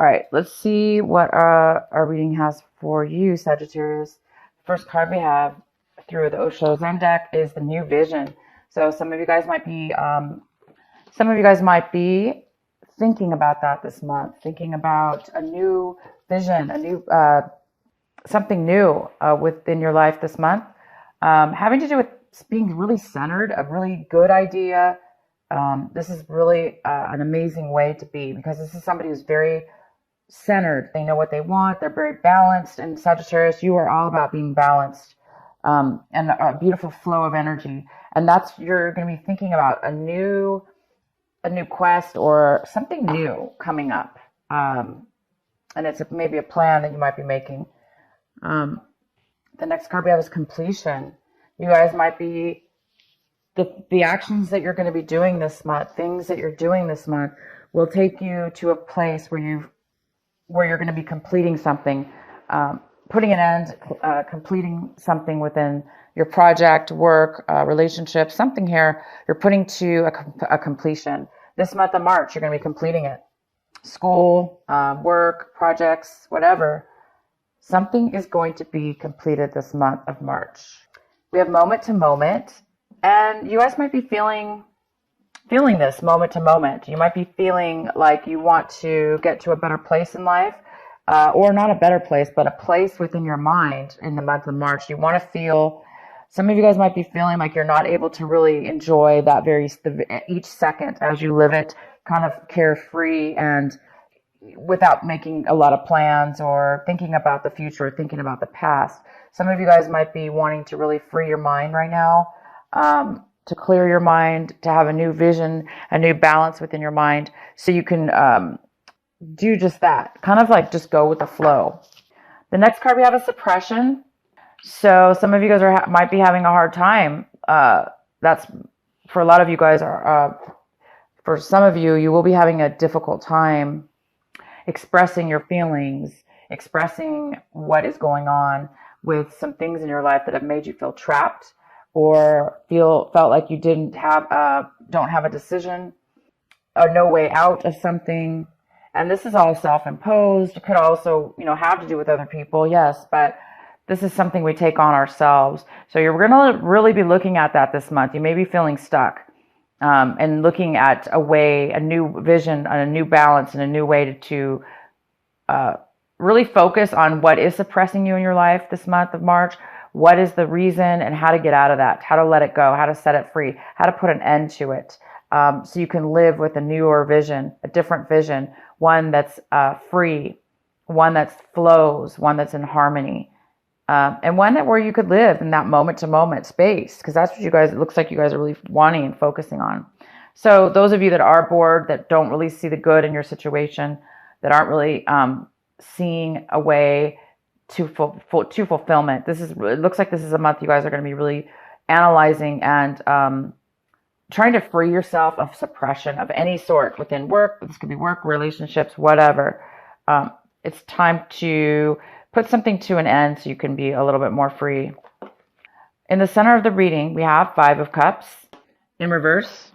All right, let's see what our reading has for you, Sagittarius. First card we have through the Osho Zen deck is the New Vision. So some of you guys might be thinking about that this month, thinking about a new vision, a new something new within your life this month, having to do with being really centered, a really good idea. This is really an amazing way to be, because this is somebody who's very centered. They know what they want. They're very balanced. And Sagittarius, you are all about being balanced, and a beautiful flow of energy. And that's, you're going to be thinking about a new quest or something new coming up. And it's maybe a plan that you might be making. The next card we have is completion. You guys might be, the actions that you're going to be doing this month, things that you're doing this month will take you to a place where you're going to be completing something, putting an end, completing something within your project, work, relationship, something here you're putting to a completion. This month of March, you're going to be completing it. School, work, projects, whatever. Something is going to be completed this month of March. We have moment to moment, and you guys might be feeling this moment to moment. You might be feeling like you want to get to a better place in life, or not a better place, but a place within your mind in the month of March. You want to feel, some of you guys might be feeling like you're not able to really enjoy that each second as you live it, kind of carefree and without making a lot of plans or thinking about the future or thinking about the past. Some of you guys might be wanting to really free your mind right now, to clear your mind, to have a new vision, a new balance within your mind, so you can do just that, kind of like just go with the flow. The next card we have is suppression. So some of you guys might be having a hard time. That's for a lot of you guys. For some of you, you will be having a difficult time expressing your feelings, expressing what is going on with some things in your life that have made you feel trapped, or felt like you don't have a decision, or no way out of something. And this is all self-imposed. It could also, have to do with other people, yes, but this is something we take on ourselves. So you're going to really be looking at that this month. You may be feeling stuck, and looking at a new vision, and a new balance, and a new way to really focus on what is suppressing you in your life this month of March. What is the reason, and how to get out of that, how to let it go, how to set it free, how to put an end to it, so you can live with a newer vision, a different vision, one that's free, one that flows, one that's in harmony, and one where you could live in that moment-to-moment space, because that's what it looks like you guys are really wanting and focusing on. So those of you that are bored, that don't really see the good in your situation, that aren't really seeing a way to fulfillment, it looks like this is a month you guys are going to be really analyzing and trying to free yourself of suppression of any sort within work. This could be work, relationships, whatever. It's time to put something to an end so you can be a little bit more free. In the center of the reading, we have 5 of Cups in reverse.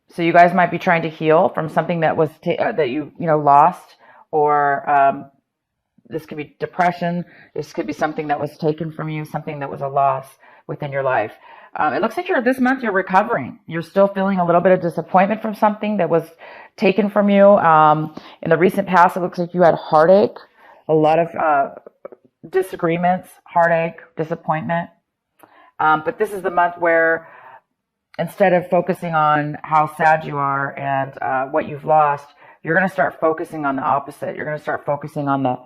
So you guys might be trying to heal from something that was that you lost, or this could be depression. This could be something that was taken from you, something that was a loss within your life. It looks like this month you're recovering. You're still feeling a little bit of disappointment from something that was taken from you. In the recent past, it looks like you had heartache, a lot of disagreements, heartache, disappointment. But this is the month where, instead of focusing on how sad you are and what you've lost, you're going to start focusing on the opposite. You're going to start focusing on the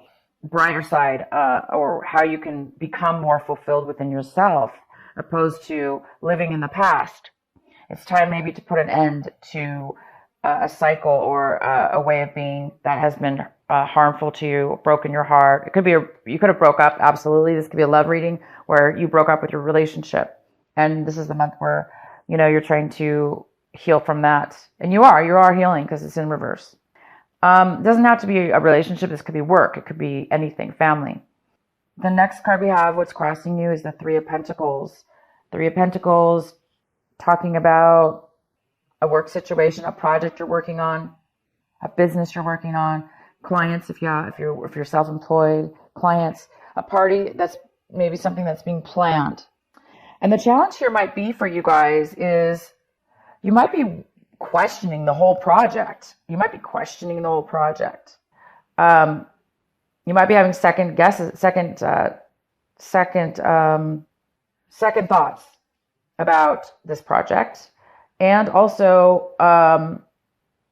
brighter side, or how you can become more fulfilled within yourself, opposed to living in the past. It's time maybe to put an end to a cycle or a way of being that has been harmful to you, broken your heart. It could be you could have broke up. Absolutely. This could be a love reading where you broke up with your relationship. And this is the month where, you're trying to heal from that. And you are healing, because it's in reverse. It doesn't have to be a relationship. This could be work. It could be anything, family. The next card we have, what's crossing you, is the 3 of Pentacles. 3 of Pentacles, talking about a work situation, a project you're working on, a business you're working on. clients, if you're self-employed, clients, a party that's maybe something that's being planned. And the challenge here might be for you guys is you might be questioning the whole project. You might be questioning the whole project. You might be having second guesses, second thoughts about this project. And also,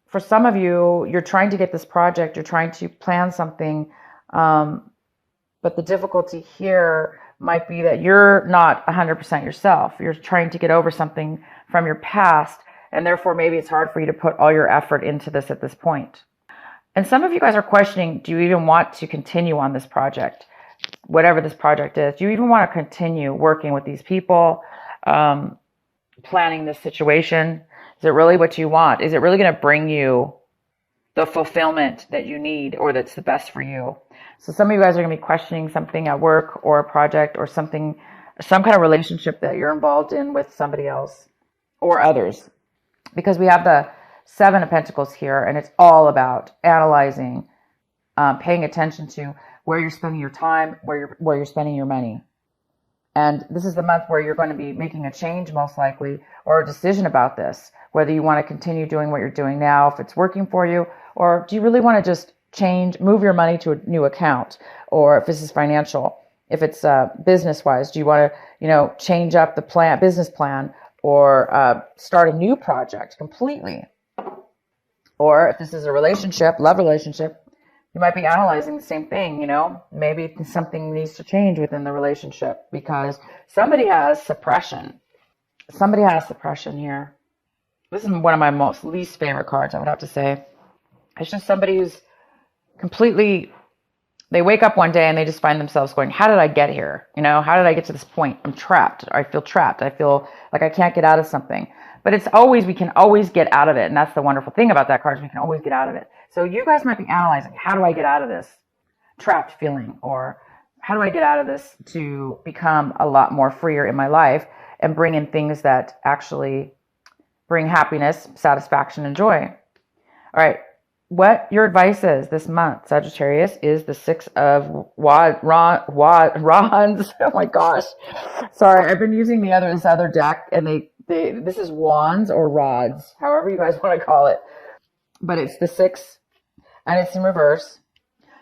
for some of you, you're trying to get this project, you're trying to plan something, but the difficulty here might be that you're not 100% yourself. You're trying to get over something from your past, and therefore maybe it's hard for you to put all your effort into this at this point. And some of you guys are questioning, do you even want to continue on this project? Whatever this project is, do you even want to continue working with these people, planning this situation? Is it really what you want? Is it really going to bring you the fulfillment that you need or that's the best for you? So some of you guys are going to be questioning something at work or a project or something, some kind of relationship that you're involved in with somebody else or others. Because we have the Seven of Pentacles here, and it's all about analyzing, paying attention to where you're spending your time, where you're spending your money. And this is the month where you're going to be making a change, most likely, or a decision about this, whether you want to continue doing what you're doing now, if it's working for you, or do you really want to just move your money to a new account, or if this is financial, if it's business-wise, do you want to, change up the business plan, or start a new project completely? Or if this is a relationship, love relationship, you might be analyzing the same thing, maybe something needs to change within the relationship because somebody has suppression. Somebody has suppression here. This is one of my least favorite cards, I would have to say. It's just somebody who's completely, they wake up one day and they just find themselves going, how did I get here? How did I get to this point? I'm trapped. I feel trapped. I feel like I can't get out of something. But we can always get out of it. And that's the wonderful thing about that card is we can always get out of it. So you guys might be analyzing, how do I get out of this trapped feeling? Or how do I get out of this to become a lot more freer in my life and bring in things that actually bring happiness, satisfaction, and joy? All right. What your advice is this month, Sagittarius, is the Six of Wands. Oh my gosh. Sorry, I've been using this other deck, and this is wands or rods, however you guys want to call it. But it's the six, and it's in reverse.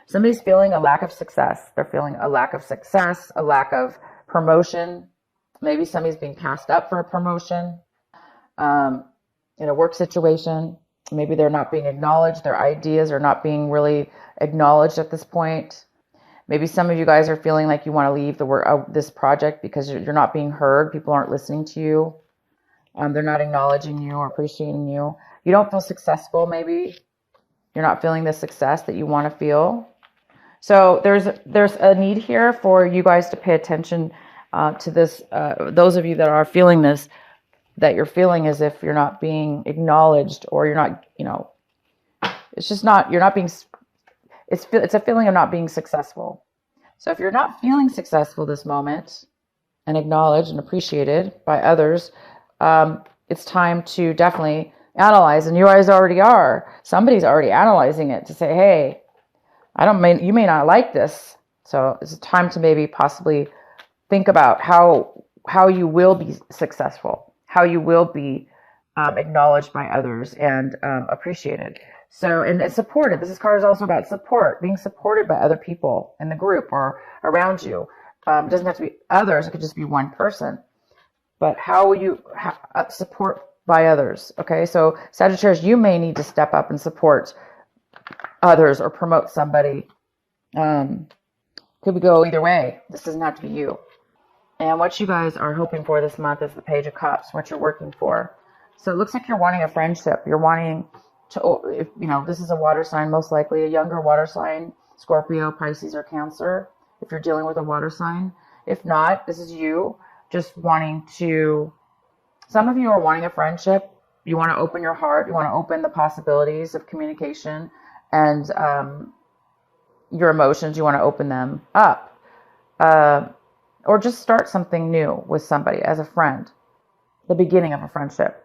Somebody's feeling a lack of success. They're feeling a lack of success, a lack of promotion. Maybe somebody's being passed up for a promotion in a work situation. Maybe they're not being acknowledged. Their ideas are not being really acknowledged at this point. Maybe some of you guys are feeling like you want to leave this project because you're not being heard. People aren't listening to you. They're not acknowledging you or appreciating you. You don't feel successful, maybe. You're not feeling the success that you want to feel. So there's a need here for you guys to pay attention to this. Those of you that are feeling this, that you're feeling as if you're not being acknowledged, or you're not, it's just not, you're not being, it's a feeling of not being successful. So if you're not feeling successful this moment and acknowledged and appreciated by others, it's time to definitely analyze, and you guys already are. Somebody's already analyzing it to say, hey, you may not like this. So it's time to maybe possibly think about how you will be successful, how you will be acknowledged by others and appreciated. So, and it's supported. This card is also about support, being supported by other people in the group or around you. It doesn't have to be others. It could just be one person. But how will you support by others? Okay, so Sagittarius, you may need to step up and support others or promote somebody. Could go either way. This doesn't have to be you. And what you guys are hoping for this month is the Page of Cups, what you're working for. So it looks like you're wanting a friendship. You're wanting to, this is a water sign, most likely a younger water sign, Scorpio, Pisces, or Cancer, if you're dealing with a water sign. If not, this is you just wanting to, some of you are wanting a friendship. You want to open your heart. You want to open the possibilities of communication and your emotions. You want to open them up. Or just start something new with somebody as a friend, the beginning of a friendship.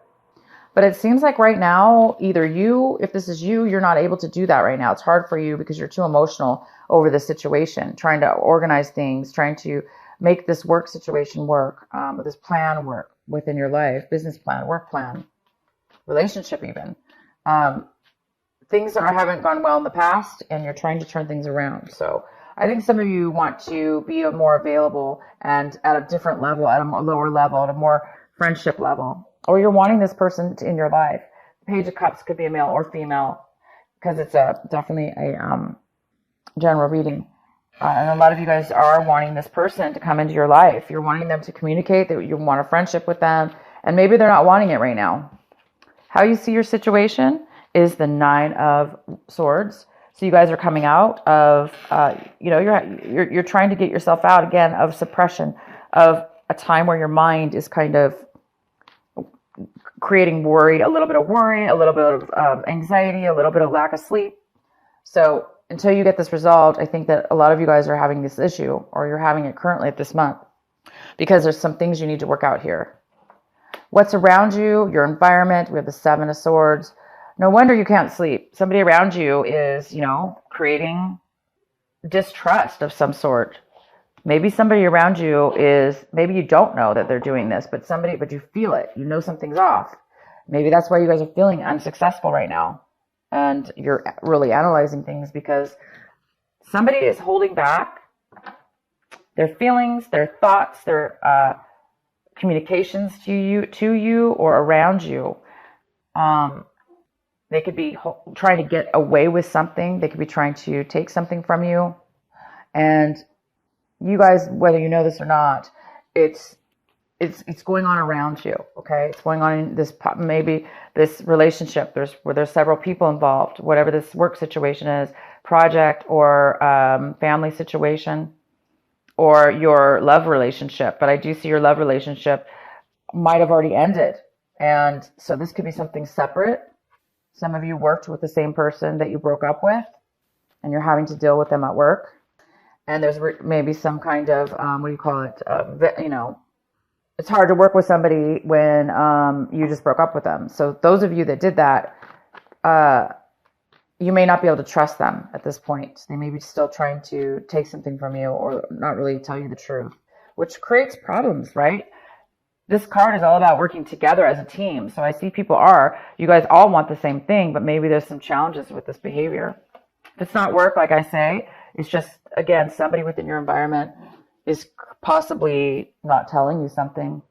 But it seems like right now, either you, if this is you, you're not able to do that right now. It's hard for you because you're too emotional over the situation, trying to organize things, trying to make this work situation work, this plan work within your life, business plan, work plan, relationship even. Things that haven't gone well in the past, and you're trying to turn things around. So I think some of you want to be more available and at a different level, at a lower level, at a more friendship level, or you're wanting this person in your life. Page of Cups could be a male or female, because it's definitely a general reading. And a lot of you guys are wanting this person to come into your life. You're wanting them to communicate, that you want a friendship with them, and maybe they're not wanting it right now. How you see your situation is the 9 of Swords. So you guys are coming out of, you're trying to get yourself out again of suppression, of a time where your mind is kind of creating worry, a little bit of anxiety, a little bit of lack of sleep. So until you get this resolved, I think that a lot of you guys are having this issue, or you're having it currently at this month, because there's some things you need to work out here. What's around you, your environment, we have the 7 of Swords. No wonder you can't sleep. Somebody around you is, creating distrust of some sort. Maybe somebody around you is, maybe you don't know that they're doing this, but you feel it. You know something's off. Maybe that's why you guys are feeling unsuccessful right now. And you're really analyzing things because somebody is holding back their feelings, their thoughts, their communications to you or around you. They could be trying to get away with something. They could be trying to take something from you. And you guys, whether you know this or not, it's going on around you. Okay, it's going on in this, maybe this relationship. Where there's several people involved. Whatever this work situation is, project or family situation, or your love relationship. But I do see your love relationship might have already ended, and so this could be something separate. Some of you worked with the same person that you broke up with, and you're having to deal with them at work. And there's maybe some kind of, it's hard to work with somebody when you just broke up with them. So those of you that did that, you may not be able to trust them at this point. They may be still trying to take something from you or not really tell you the truth, which creates problems, right? This card is all about working together as a team. So I see you guys all want the same thing, but maybe there's some challenges with this behavior. If it's not work, like I say, it's just, again, somebody within your environment is possibly not telling you something.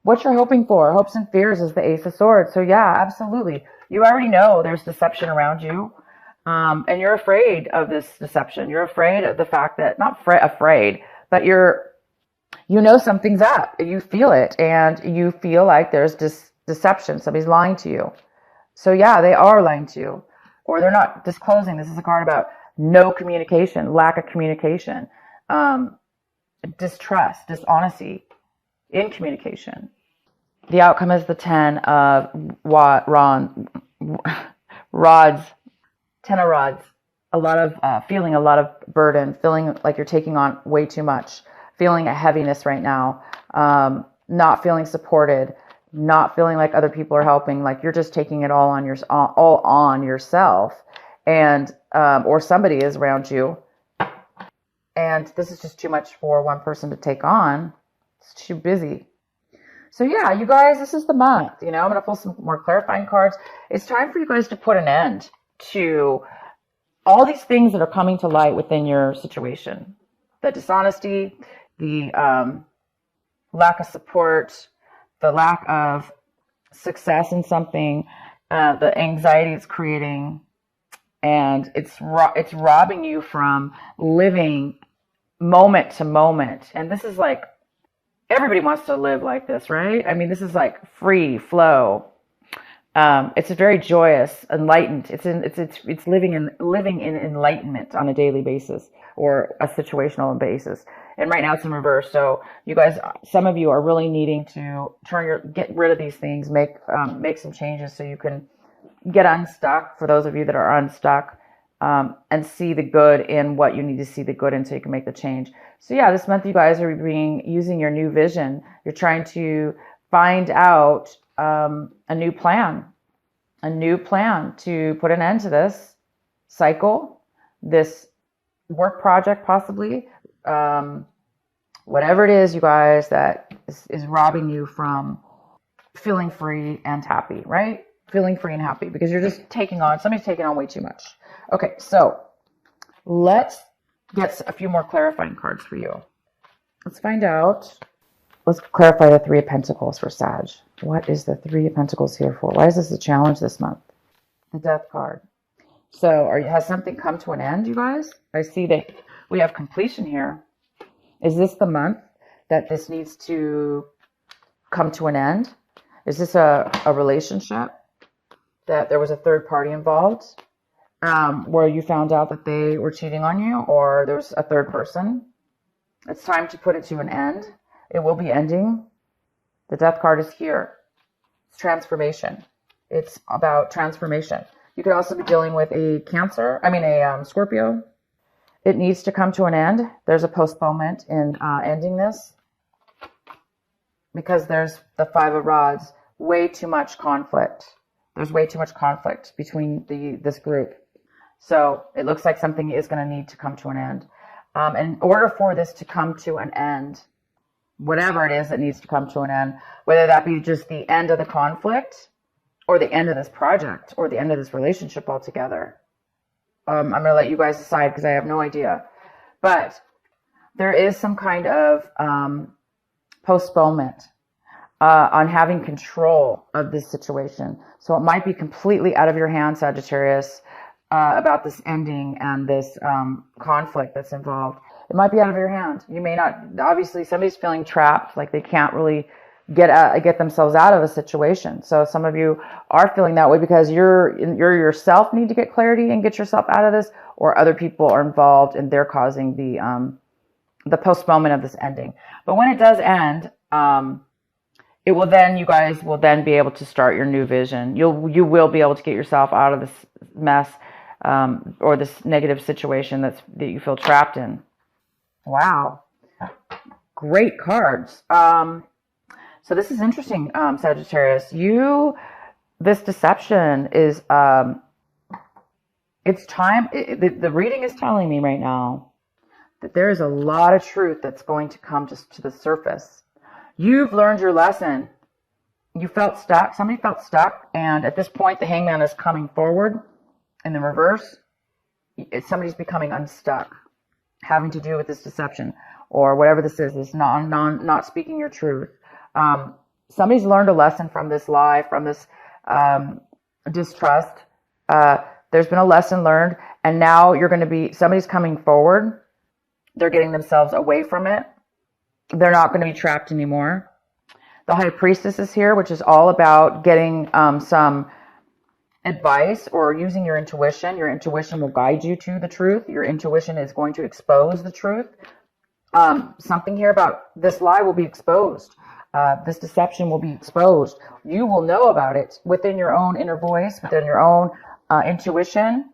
What you're hoping for, hopes and fears, is the Ace of Swords. So yeah, absolutely. You already know there's deception around you. And you're afraid of this deception. You're afraid of the fact that, not afraid, but you know something's up. You feel it, and you feel like there's deception. Somebody's lying to you. So yeah, they are lying to you, or they're not disclosing. This is a card about no communication, lack of communication, distrust, dishonesty in communication. The outcome is the 10 of rods. 10 of rods. A lot of feeling a lot of burden, feeling like you're taking on way too much, feeling a heaviness right now, not feeling supported, not feeling like other people are helping, like you're just taking it all on yourself, and or somebody is around you, and this is just too much for one person to take on. It's too busy. So yeah, you guys, this is the month. I'm going to pull some more clarifying cards. It's time for you guys to put an end to all these things that are coming to light within your situation. The dishonesty, the lack of support, the lack of success in something, the anxiety it's creating, and it's robbing you from living moment to moment. And this is like, everybody wants to live like this, right? I mean, this is like free flow. It's a very joyous, enlightened. It's living in enlightenment on a daily basis or a situational basis. And right now it's in reverse. So you guys, some of you are really needing to get rid of these things, make some changes so you can get unstuck. For those of you that are unstuck, and see the good in what you need to see the good in, so you can make the change. So yeah, this month you guys are using your new vision. You're trying to find out a new plan, to put an end to this cycle, this work project, possibly, whatever it is, you guys, that is robbing you from feeling free and happy, right? Feeling free and happy because you're just somebody's taking on way too much. Okay, so let's get a few more clarifying cards for you. Let's find out. Let's clarify the Three of Pentacles for Sag. What is the Three of Pentacles here for? Why is this a challenge this month? The Death card. So has something come to an end, you guys? I see that we have completion here. Is this the month that this needs to come to an end? Is this a relationship that there was a third party involved, where you found out that they were cheating on you, or there was a third person? It's time to put it to an end. It will be ending. The Death card is here. It's transformation. It's about transformation. You could also be dealing with a Scorpio. It needs to come to an end. There's a postponement in ending this because there's the Five of Rods. Way too much conflict. There's way too much conflict between this group. So it looks like something is going to need to come to an end. In order for this to come to an end, whatever it is that needs to come to an end, whether that be just the end of the conflict or the end of this project or the end of this relationship altogether, I'm going to let you guys decide because I have no idea. But there is some kind of postponement on having control of this situation. So it might be completely out of your hands, Sagittarius, about this ending and this conflict that's involved. It might be out of your hand. You may not, obviously somebody's feeling trapped, like they can't really get themselves out of a situation. So some of you are feeling that way because you're yourself need to get clarity and get yourself out of this, or other people are involved and they're causing the postponement of this ending. But when it does end, it will then, you guys will then be able to start your new vision. You will be able to get yourself out of this mess, or this negative situation that you feel trapped in. Wow. Great cards. So this is interesting, Sagittarius. This deception is, it's time. The reading is telling me right now that there is a lot of truth that's going to come to the surface. You've learned your lesson. You felt stuck. Somebody felt stuck. And at this point, the Hangman is coming forward in the reverse. Somebody's becoming unstuck, having to do with this deception or whatever this is, this not speaking your truth. Somebody's learned a lesson from this lie, from this distrust. There's been a lesson learned, and now somebody's coming forward. They're getting themselves away from it. They're not going to be trapped anymore. The High Priestess is here, which is all about getting some advice or using your intuition. Your intuition will guide you to the truth. Your intuition is going to expose the truth. Something here about this lie will be exposed. This deception will be exposed. You will know about it within your own inner voice, within your own intuition.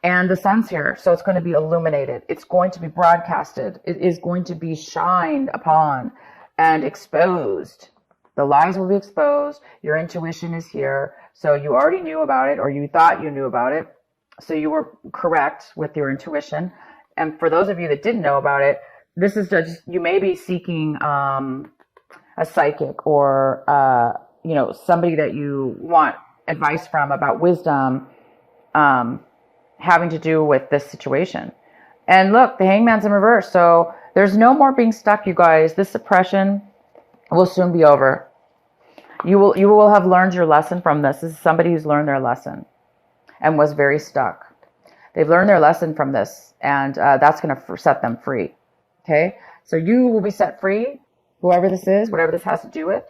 And the sun's here, so it's going to be illuminated. It's going to be broadcasted. It is going to be shined upon and exposed. The lies will be exposed. Your intuition is here. So you already knew about it, or you thought you knew about it. So you were correct with your intuition. And for those of you that didn't know about it, this is just, you may be seeking a psychic or somebody that you want advice from about wisdom, having to do with this situation. And look, the Hangman's in reverse. So there's no more being stuck, you guys. This suppression will soon be over. You will have learned your lesson from this. This is somebody who's learned their lesson and was very stuck. They've learned their lesson from this, and that's going to set them free. Okay? So you will be set free, whoever this is, whatever this has to do with.